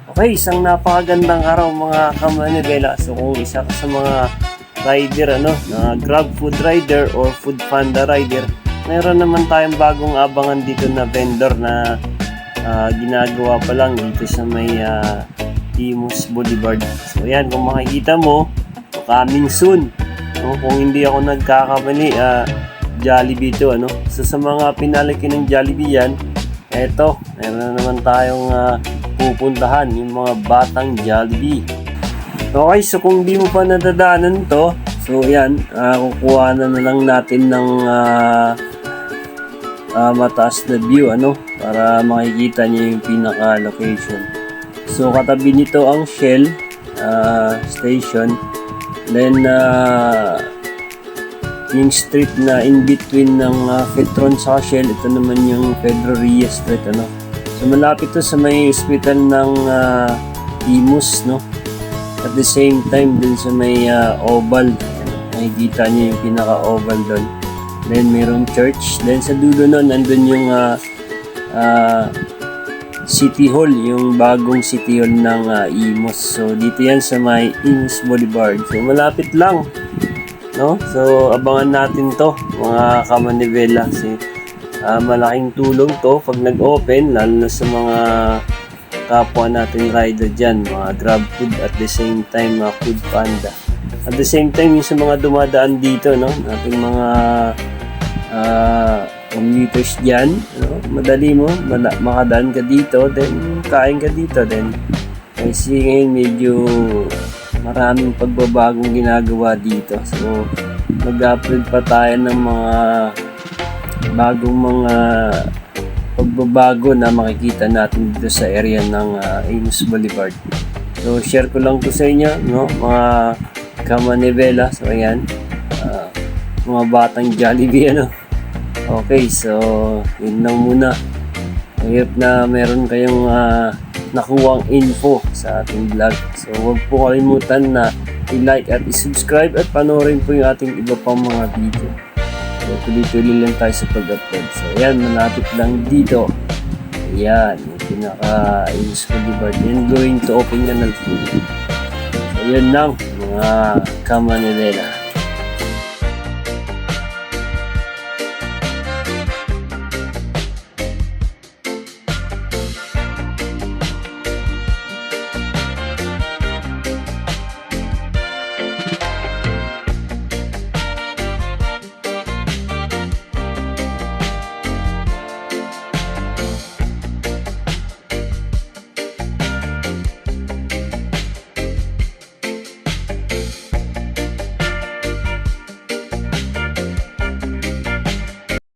Okay, isang napakagandang araw mga kamanibela. So kung isa ka sa mga rider, na Grab food rider or Food Panda rider, meron naman tayong bagong abangan dito na vendor na ginagawa pa lang dito sa may Imus Boulevard. So yan, kung makikita mo, coming soon. Kung hindi ako nagkakamali, Jollibee ito. So sa mga pinalaki ng Jollibee yan, eto, meron na naman tayong pupuntahan, yung mga batang Jollibee. Okay, so kung di mo pa nadadaanan to, so yan, kukuha na lang natin ng mataas na view, para makikita niyo yung pinaka location. So katabi nito ang Shell station, then yung street na in between ng Petron sa Shell, ito naman yung Pedro Reyes Street. So malapit to sa may hospital ng Imus, at the same time dun sa may oval, makikita niyo yung pinaka oval doon. Then mayroong church, then sa dulo nun nandun yung City Hall, yung bagong City Hall ng Imus. So dito yan sa may Imus Boulevard, so malapit lang. So abangan natin to mga kamanibela, kasi malaking tulong to pag nag-open, lalo na sa mga kapwa natin rider dyan, mga Grab food, at the same time mga Food Panda, at the same time yung sa mga dumadaan dito, nating mga commuters dyan, madali mo makadaan ka dito, then kain ka dito, then kasi ngayon medyo maraming pagbabagong ginagawa dito. So mag-upload pa tayo ng mga bagong mga pagbabago na makikita natin dito sa area ng Imus Boulevard. So share ko lang to sa inyo, mga kamanibela. So ayan, mga batang Jollibee, Okay, so yun lang muna. Ayop na meron kayong nakuwang info sa ating vlog. So huwag po kalimutan na i-like at i-subscribe, at panoorin po yung ating iba pang mga video. So tuloy-tuloy lang tayo sa pag-upload. So ayan, malapit lang dito. Ayan, yung pinaka-Imus Boulevard. And going to open na ng food. So yun lang mga kamanibela.